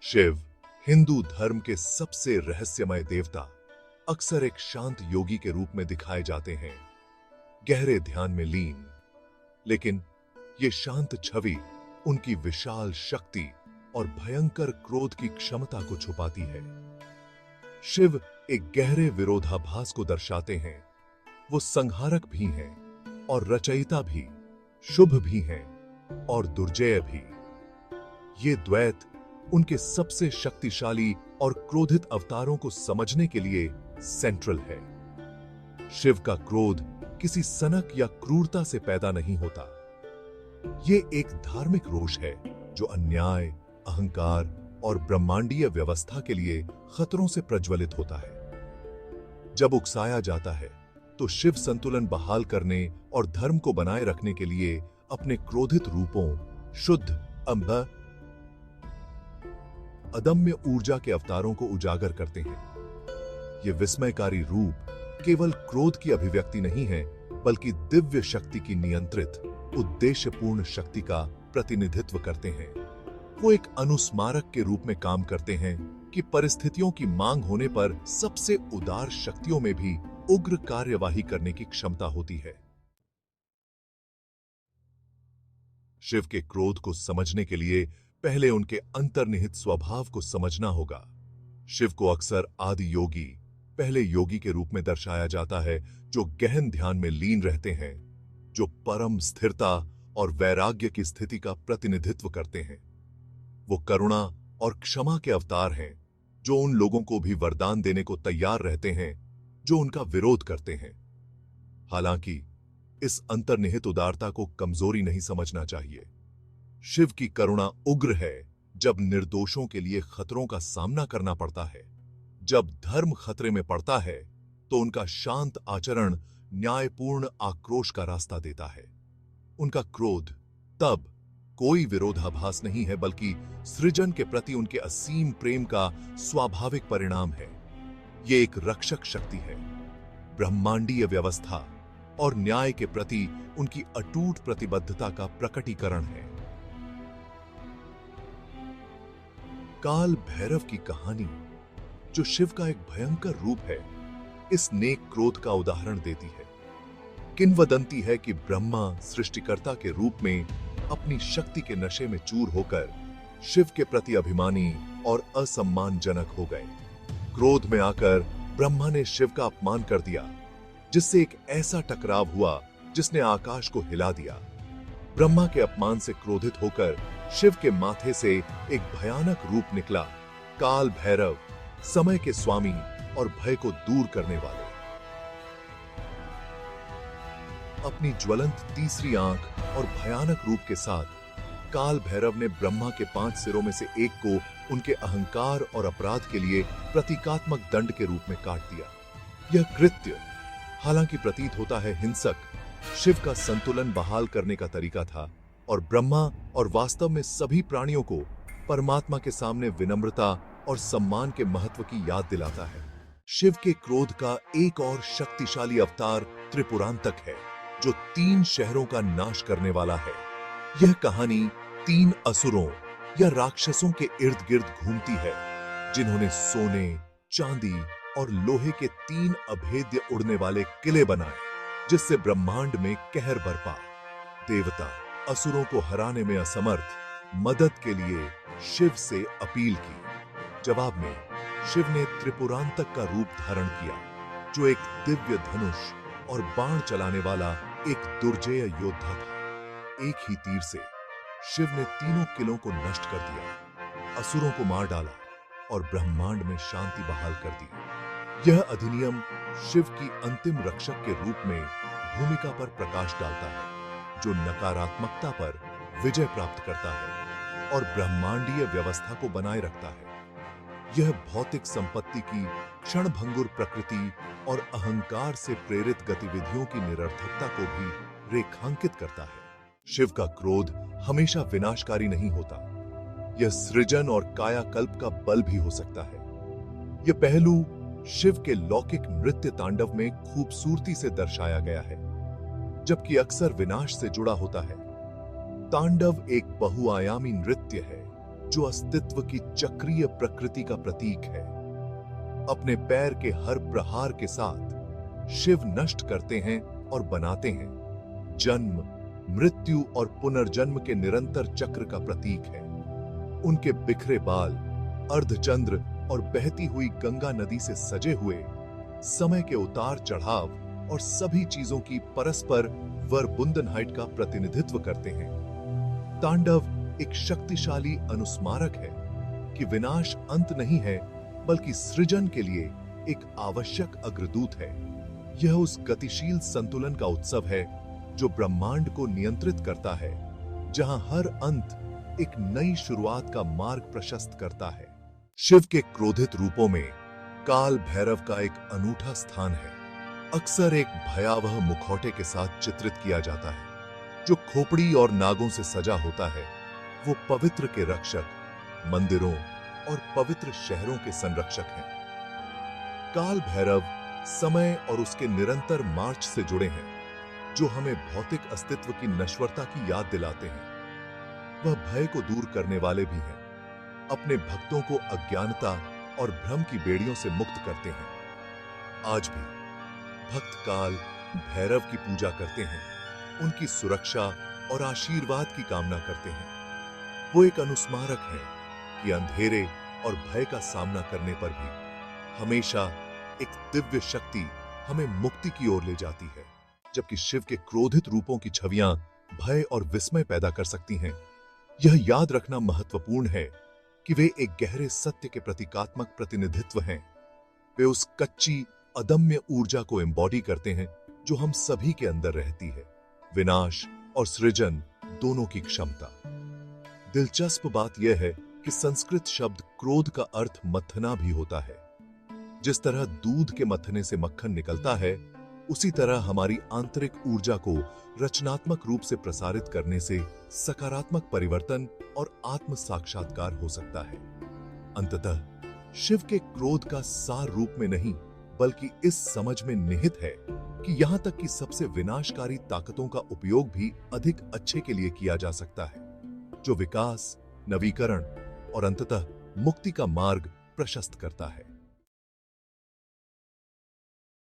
शिव हिंदू धर्म के सबसे रहस्यमय देवता अक्सर एक शांत योगी के रूप में दिखाए जाते हैं, गहरे ध्यान में लीन। लेकिन ये शांत छवि उनकी विशाल शक्ति और भयंकर क्रोध की क्षमता को छुपाती है। शिव एक गहरे विरोधाभास को दर्शाते हैं। वो संहारक भी हैं और रचयिता भी, शुभ भी हैं और दुर्जय भी। ये द्वैत उनके सबसे शक्तिशाली और क्रोधित अवतारों को समझने के लिए सेंट्रल है। शिव का क्रोध किसी सनक या क्रूरता से पैदा नहीं होता। ये एक धार्मिक रोष है जो अन्याय, अहंकार और ब्रह्मांडीय व्यवस्था के लिए खतरों से प्रज्वलित होता है। जब उकसाया जाता है तो शिव संतुलन बहाल करने और धर्म को बनाए रखने के लिए अपने क्रोधित रूपों, शुद्ध अदम्य ऊर्जा के अवतारों को उजागर करते हैं। ये विस्मयकारी रूप केवल क्रोध की अभिव्यक्ति नहीं है, बल्कि दिव्य शक्ति की नियंत्रित, उद्देश्यपूर्ण शक्ति का प्रतिनिधित्व करते हैं। वो एक अनुस्मारक के रूप में काम करते हैं कि परिस्थितियों की मांग होने पर सबसे उदार शक्तियों में भी उग्र कार्यवाही करने की क्षमता होती है। शिव के क्रोध को समझने के लिए पहले उनके अंतर्निहित स्वभाव को समझना होगा। शिव को अक्सर आदि योगी, पहले योगी के रूप में दर्शाया जाता है, जो गहन ध्यान में लीन रहते हैं, जो परम स्थिरता और वैराग्य की स्थिति का प्रतिनिधित्व करते हैं। वो करुणा और क्षमा के अवतार हैं, जो उन लोगों को भी वरदान देने को तैयार रहते हैं जो उनका विरोध करते हैं। हालांकि इस अंतर्निहित उदारता को कमजोरी नहीं समझना चाहिए। शिव की करुणा उग्र है जब निर्दोषों के लिए खतरों का सामना करना पड़ता है। जब धर्म खतरे में पड़ता है तो उनका शांत आचरण न्यायपूर्ण आक्रोश का रास्ता देता है। उनका क्रोध तब कोई विरोधाभास नहीं है, बल्कि सृजन के प्रति उनके असीम प्रेम का स्वाभाविक परिणाम है। ये एक रक्षक शक्ति है। ब्रह्मांडीय व्यवस्था और न्याय के प्रति उनकी अटूट प्रतिबद्धता का प्रकटीकरण है। काल भैरव की कहानी, जो शिव का एक भयंकर रूप है, इस नेक क्रोध का उदाहरण देती है। किंवदंती है कि ब्रह्मा सृष्टिकर्ता के रूप में अपनी शक्ति के नशे में चूर होकर शिव के प्रति अभिमानी और असम्मानजनक हो गए। क्रोध में आकर ब्रह्मा ने शिव का अपमान कर दिया, जिससे एक ऐसा टकराव हुआ जिसने आकाश को हिला दिया। ब्रह्मा के अपमान से क्रोधित होकर शिव के माथे से एक भयानक रूप निकला, काल भैरव, समय के स्वामी और भय को दूर करने वाले। अपनी ज्वलंत तीसरी आंख और भयानक रूप के साथ काल भैरव ने ब्रह्मा के 5 सिरों में से एक को उनके अहंकार और अपराध के लिए प्रतीकात्मक दंड के रूप में काट दिया। यह कृत्य हालांकि प्रतीत होता है हिंसक, शिव का संतुलन बहाल करने का तरीका था और ब्रह्मा और वास्तव में सभी प्राणियों को परमात्मा के सामने विनम्रता और सम्मान के महत्व की याद दिलाता है। शिव के क्रोध का एक और शक्तिशाली अवतार त्रिपुरांतक है, जो 3 शहरों का नाश करने वाला है। यह कहानी 3 असुरों या राक्षसों के इर्द गिर्द घूमती है, जिन्होंने सोने, चांदी और लोहे के 3 अभेद्य उड़ने वाले किले बनाए, जिससे ब्रह्मांड में कहर बरपा। देवता असुरों को हराने में असमर्थ मदद के लिए शिव से अपील की। जवाब में शिव ने त्रिपुरांतक का रूप धारण किया, जो एक दिव्य धनुष और बाण चलाने वाला एक दुर्जय योद्धा था। एक ही तीर से शिव ने 3 किलों को नष्ट कर दिया, असुरों को मार डाला और ब्रह्मांड में शांति बहाल कर दी। यह अधिनियम शिव की अंतिम रक्षक के रूप में भूमिका पर प्रकाश डालता है, जो नकारात्मकता पर विजय प्राप्त करता है और ब्रह्मांडीय व्यवस्था को बनाए रखता है। यह भौतिक संपत्ति की क्षणभंगुर प्रकृति और अहंकार से प्रेरित गतिविधियों की निरर्थकता को भी रेखांकित करता है। शिव का क्रोध हमेशा विनाशकारी नहीं होता। यह सृजन और कायाकल्प का बल भी हो सकता है। यह पहलू शिव के लौकिक नृत्य तांडव में खूबसूरती से दर्शाया गया है, जबकि अक्सर विनाश से जुड़ा होता है। तांडव एक बहुआयामी नृत्य है जो अस्तित्व की चक्रीय प्रकृति का प्रतीक है। अपने पैर के हर प्रहार के साथ शिव नष्ट करते हैं और बनाते हैं। जन्म, मृत्यु और पुनर्जन्म के निरंतर चक्र का प्रतीक है। उनके बिखरे बाल, अर्धचंद्र और बहती हुई गंगा नदी से सजे हुए समय के उतार चढ़ाव और सभी चीजों की परस्पर वर्बुंदनहाइट का प्रतिनिधित्व करते हैं। तांडव एक शक्तिशाली अनुस्मारक है कि विनाश अंत नहीं है, बल्कि सृजन के लिए एक आवश्यक अग्रदूत है। यह उस गतिशील संतुलन का उत्सव है जो ब्रह्मांड को नियंत्रित करता है, जहां हर अंत एक नई शुरुआत का मार्ग प्रशस्त करता है। शिव के क्रोधित रूपों में काल भैरव का एक अनूठा स्थान है। अक्सर एक भयावह मुखौटे के साथ चित्रित किया जाता है, जो खोपड़ी और नागों से सजा होता है। वो पवित्र के रक्षक, मंदिरों और पवित्र शहरों के संरक्षक हैं। काल भैरव समय और उसके निरंतर मार्च से जुड़े हैं, जो हमें भौतिक अस्तित्व की नश्वरता की याद दिलाते हैं। वह भय को दूर करने वाले भी हैं, अपने भक्तों को अज्ञानता और भ्रम की बेड़ियों से मुक्त करते हैं। आज भी भक्त काल भैरव की पूजा करते हैं, उनकी सुरक्षा और आशीर्वाद की कामना करते हैं। वो एक अनुस्मारक है कि अंधेरे और भय का सामना करने पर भी हमेशा एक दिव्य शक्ति हमें मुक्ति की ओर ले जाती है। जबकि शिव के क्रोधित रूपों की छवियां भय और विस्मय पैदा कर सकती हैं, यह याद रखना महत्वपूर्ण है कि वे एक गहरे सत्य के प्रतीकात्मक प्रतिनिधित्व हैं। वे उस कच्ची अदम्य ऊर्जा को एम्बॉडी करते हैं जो हम सभी के अंदर रहती है, विनाश और सृजन दोनों की क्षमता। दिलचस्प बात यह है कि संस्कृत शब्द क्रोध का अर्थ मथना भी होता है। जिस तरह दूध के मथने से मक्खन निकलता है, उसी तरह हमारी आंतरिक ऊर्जा को रचनात्मक रूप से प्रसारित करने से सकारात्मक परिवर्तन और आत्म साक्षात्कार हो सकता है। अंततः शिव के क्रोध का सार रूप में नहीं, बल्कि इस समझ में निहित है कि यहां तक कि सबसे विनाशकारी ताकतों का उपयोग भी अधिक अच्छे के लिए किया जा सकता है, जो विकास, नवीकरण और अंततः मुक्ति का मार्ग प्रशस्त करता है।